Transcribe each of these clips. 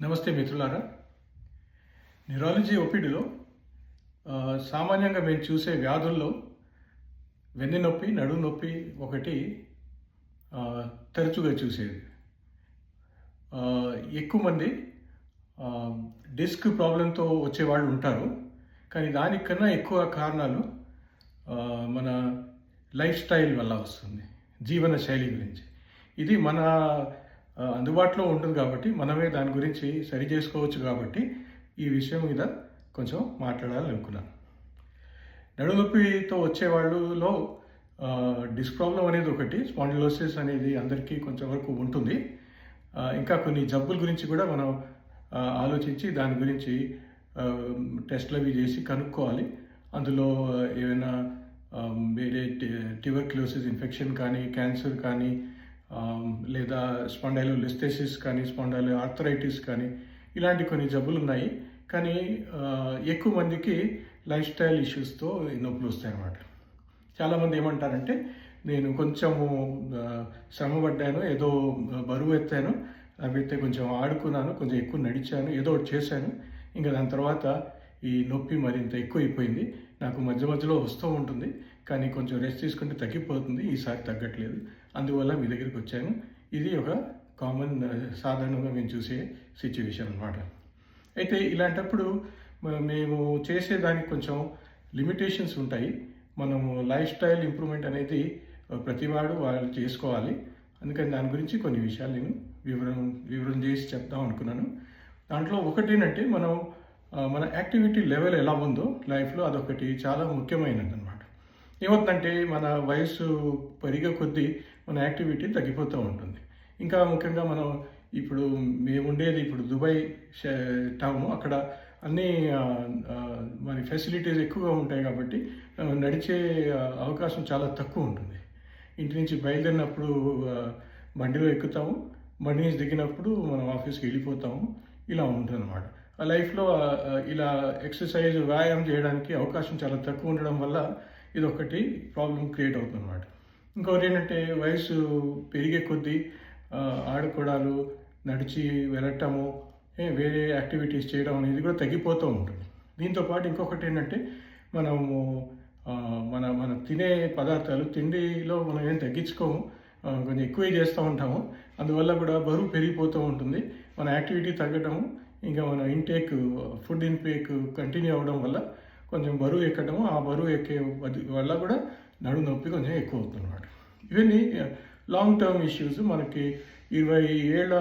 నమస్తే మిత్రులారా. న్యూరాలజీ ఓపీడీలో సామాన్యంగా మేము చూసే వ్యాధుల్లో వెన్ను నొప్పి, నడుము నొప్పి ఒకటి తరచుగా చూసేది. ఎక్కువ మంది డిస్క్ ప్రాబ్లంతో వచ్చేవాళ్ళు ఉంటారు. కానీ దానికన్నా ఎక్కువ కారణాలు మన లైఫ్ స్టైల్ వల్ల వస్తుంది, జీవన శైలి గురించి. ఇది మన అందుబాటులో ఉంటుంది కాబట్టి మనమే దాని గురించి సరి చేసుకోవచ్చు కాబట్టి ఈ విషయం మీద కొంచెం మాట్లాడాలని అనుకున్నాను. నడుము నొప్పితో వచ్చే వాళ్ళలో డిస్క్ ప్రాబ్లం అనేది ఒకటి, స్పాండిలోసిస్ అనేది అందరికీ కొంచెం వరకు ఉంటుంది. ఇంకా కొన్ని జబ్బుల గురించి కూడా మనం ఆలోచించి దాని గురించి టెస్ట్లు అవి చేసి కనుక్కోవాలి. అందులో ఏమైనా వేరే ట్యూబర్క్యులోసిస్ ఇన్ఫెక్షన్ కానీ, క్యాన్సర్ కానీ, లేదా స్పాండైలోలిస్థెసిస్ కానీ, స్పాండైలో ఆర్థరైటిస్ కానీ, ఇలాంటి కొన్ని జబ్బులు ఉన్నాయి. కానీ ఎక్కువ మందికి లైఫ్ స్టైల్ ఇష్యూస్తో నొప్పులు వస్తాయన్నమాట. చాలామంది ఏమంటారంటే, నేను కొంచెము శ్రమపడ్డాను, ఏదో బరువు ఎత్తాను, లేకపోతే కొంచెం ఆడుకున్నాను, కొంచెం ఎక్కువ నడిచాను, ఏదో ఒకటి చేశాను, ఇంకా దాని తర్వాత ఈ నొప్పి మరింత ఎక్కువైపోయింది, నాకు మధ్య మధ్యలో వస్తూ ఉంటుంది, కానీ కొంచెం రెస్ట్ తీసుకుంటే తగ్గిపోతుంది, ఈసారి తగ్గట్లేదు, అందువల్ల మీ దగ్గరికి వచ్చాను. ఇది ఒక కామన్, సాధారణంగా మేము చూసే సిచ్యువేషన్ అన్నమాట. అయితే ఇలాంటప్పుడు మేము చేసేదానికి కొంచెం లిమిటేషన్స్ ఉంటాయి. మనము లైఫ్ స్టైల్ ఇంప్రూవ్మెంట్ అనేది ప్రతివాడు వాళ్ళు చేసుకోవాలి. అందుకని దాని గురించి కొన్ని విషయాలు నేను వివరణ చేసి చెప్దాం అనుకున్నాను. దాంట్లో ఒకటి ఏంటంటే, మన యాక్టివిటీ లెవెల్ ఎలా ఉందో లైఫ్లో అదొకటి చాలా ముఖ్యమైనది అనమాట. ఏమవుతుందంటే, మన వయసు పెరిగే కొద్దీ మన యాక్టివిటీ తగ్గిపోతూ ఉంటుంది. ఇంకా ముఖ్యంగా మేము ఉండేది ఇప్పుడు దుబాయ్ టౌన్. అక్కడ అన్నీ మన ఫెసిలిటీస్ ఎక్కువగా ఉంటాయి కాబట్టి నడిచే అవకాశం చాలా తక్కువ ఉంటుంది. ఇంటి నుంచి బయలుదేరినప్పుడు బండిలో ఎక్కుతాము, బండి నుంచి దిగినప్పుడు మనం ఆఫీస్కి వెళ్ళిపోతాము, ఇలా ఉంటుందన్నమాట. ఆ లైఫ్లో ఇలా ఎక్సర్సైజ్, వ్యాయామం చేయడానికి అవకాశం చాలా తక్కువ ఉండడం వల్ల ఇది ఒకటి ప్రాబ్లం క్రియేట్ అవుతుంది అన్నమాట. ఇంకొకటి ఏంటంటే, వయసు పెరిగే కొద్దీ ఆడుకోవడాలు, నడిచి వెళ్ళటము, వేరే యాక్టివిటీస్ చేయడం అనేది కూడా తగ్గిపోతూ ఉంటుంది. దీంతోపాటు ఇంకొకటి ఏంటంటే, మనము మన తినే పదార్థాలు, తిండిలో మనం ఏం తగ్గించుకోము, కొంచెం ఎక్కువే చేస్తూ ఉంటాము. అందువల్ల కూడా బరువు పెరిగిపోతూ ఉంటుంది. మన యాక్టివిటీ తగ్గడము, ఇంకా మన ఫుడ్ ఇంటేక్ కంటిన్యూ అవ్వడం వల్ల కొంచెం బరువు ఎక్కడము, ఆ బరువు ఎక్కే వల్ల కూడా నడుము నొప్పి కొంచెం ఎక్కువ అవుతుంది అన్నమాట. ఇవన్నీ లాంగ్ టర్మ్ ఇష్యూస్. మనకి 20 ఏళ్ళ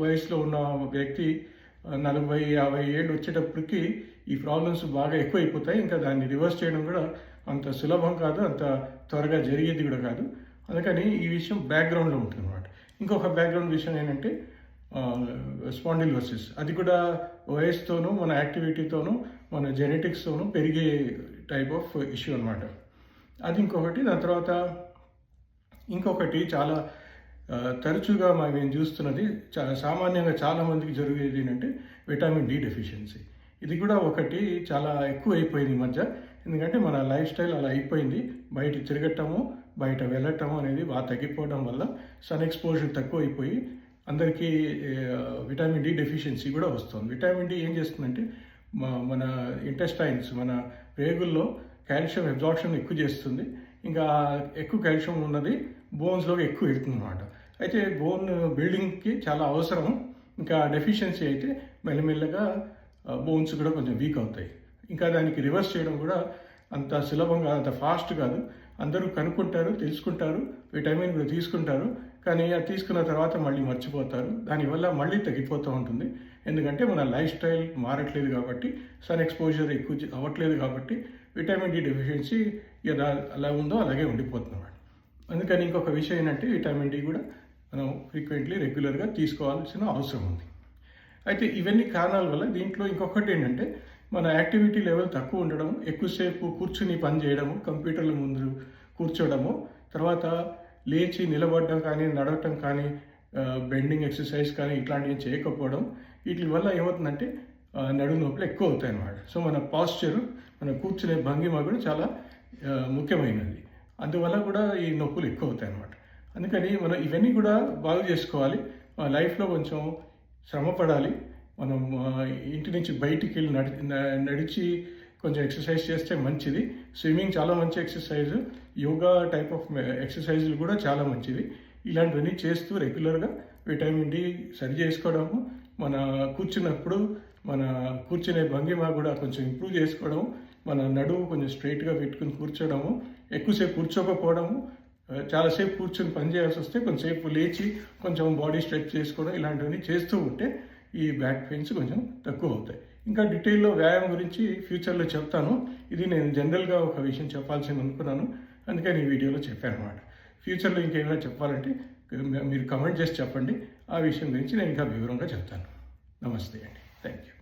వయసులో ఉన్న వ్యక్తి 40-50 ఏళ్ళు వచ్చేటప్పటికి ఈ ప్రాబ్లమ్స్ బాగా ఎక్కువైపోతాయి. ఇంకా దాన్ని రివర్స్ చేయడం కూడా అంత సులభం కాదు, అంత త్వరగా జరిగేది కూడా కాదు. అందుకని ఈ విషయం బ్యాక్గ్రౌండ్లో ఉంటుంది అన్నమాట. ఇంకొక బ్యాక్గ్రౌండ్ విషయం ఏంటంటే, స్పాండిలోసిస్. అది కూడా వయసుతోనూ, మన యాక్టివిటీతోనూ, మన జెనెటిక్స్తోనూ పెరిగే టైప్ ఆఫ్ ఇష్యూ అనమాట. అది ఇంకొకటి. దాని తర్వాత ఇంకొకటి చాలా తరచుగా మేము చూస్తున్నది, సామాన్యంగా చాలామందికి జరిగేది ఏంటంటే విటమిన్ డి డెఫిషియన్సీ. ఇది కూడా ఒకటి చాలా ఎక్కువ అయిపోయింది ఈ మధ్య. ఎందుకంటే మన లైఫ్ స్టైల్ అలా అయిపోయింది. బయట తిరగటము, బయట వెళ్ళటము అనేది బాగా తగ్గిపోవడం వల్ల సన్ ఎక్స్పోజర్ తక్కువ అయిపోయి అందరికీ విటమిన్ డి డెఫిషియన్సీ కూడా వస్తుంది. విటమిన్ డి ఏం చేస్తుందంటే, మన ఇంటెస్టైన్స్, మన పేగుల్లో కాల్షియం అబ్జార్ప్షన్ ఎక్కువ చేస్తుంది. ఇంకా ఎక్కువ కాల్షియం ఉన్నది బోన్స్లోకి ఎక్కువ వెళ్తుంది అన్నమాట. అయితే బోన్ బిల్డింగ్కి చాలా అవసరం. ఇంకా డెఫిషియన్సీ అయితే మెల్లమెల్లగా బోన్స్ కూడా కొంచెం వీక్ అవుతాయి. ఇంకా దానికి రివర్స్ చేయడం కూడా అంత సులభం కాదు, అంత ఫాస్ట్ కాదు. అందరూ కనుక్కుంటారు, తెలుసుకుంటారు, విటమిన్ కూడా తీసుకుంటారు, కానీ అది తీసుకున్న తర్వాత మళ్ళీ మర్చిపోతారు. దానివల్ల మళ్ళీ తగ్గిపోతూ ఉంటుంది. ఎందుకంటే మన లైఫ్ స్టైల్ మారట్లేదు కాబట్టి, సన్ ఎక్స్పోజర్ ఎక్కువ అవ్వట్లేదు కాబట్టి విటమిన్ డి డెఫిషియన్సీ అలా ఉందో అలాగే ఉండిపోతుంది అన్నమాట. అందుకని ఇంకొక విషయం ఏంటంటే, విటమిన్ డి కూడా మనం ఫ్రీక్వెంట్లీ, రెగ్యులర్గా తీసుకోవాల్సిన అవసరం ఉంది. అయితే ఇవన్నీ కారణాల వల్ల దీంట్లో ఇంకొకటి ఏంటంటే, మన యాక్టివిటీ లెవెల్ తక్కువ ఉండడం, ఎక్కువసేపు కూర్చుని పని చేయడము, కంప్యూటర్ల ముందు కూర్చోవడము, తర్వాత లేచి నిలబడడం కానీ, నడవటం కానీ, బెండింగ్ ఎక్సర్సైజ్ కానీ ఇట్లాంటివి చేయకపోవడం, వీటి వల్ల ఏమవుతుందంటే నడుము నొప్పులు ఎక్కువ అవుతాయి అన్నమాట. సో మన పాస్చరు, మన కూర్చునే భంగిమ కూడా చాలా ముఖ్యమైనది. అందువల్ల కూడా ఈ నొప్పులు ఎక్కువ అవుతాయి అన్నమాట. అందుకని మనం ఇవన్నీ కూడా బాగు చేసుకోవాలి. లైఫ్లో కొంచెం శ్రమ పడాలి. మనం ఇంటి నుంచి బయటికి వెళ్ళి నడిచి కొంచెం ఎక్సర్సైజ్ చేస్తే మంచిది. స్విమ్మింగ్ చాలా మంచి ఎక్సర్సైజు, యోగా టైప్ ఆఫ్ ఎక్సర్సైజులు కూడా చాలా మంచిది. ఇలాంటివన్నీ చేస్తూ రెగ్యులర్గా విటమిన్ డి సరి చేసుకోవడము, మన కూర్చున్నప్పుడు మన కూర్చునే భంగిమ కూడా కొంచెం ఇంప్రూవ్ చేసుకోవడము, మన నడుము కొంచెం స్ట్రైట్గా పెట్టుకుని కూర్చోవడము, ఎక్కువసేపు కూర్చోకపోవడము, చాలాసేపు కూర్చొని పని చేయాల్సి వస్తే కొంచెంసేపు లేచి కొంచెం బాడీ స్ట్రెచ్ చేసుకోవడం, ఇలాంటివన్నీ చేస్తూ ఉంటే ఈ బ్యాక్ పెయిన్స్ కొంచెం తక్కువ అవుతాయి. ఇంకా డీటెయిల్లో వ్యాయామం గురించి ఫ్యూచర్లో చెప్తాను. ఇది నేను జనరల్గా ఒక విషయం చెప్పాల్సింది అనుకున్నాను, అందుకని ఈ వీడియోలో చెప్పాను అనమాట. ఫ్యూచర్లో ఇంకేమైనా చెప్పాలంటే మీరు కమెంట్ చేసి చెప్పండి, ఆ విషయం గురించి నేను ఇంకా వివరంగా చెప్తాను. నమస్తే అండి, థ్యాంక్ యూ.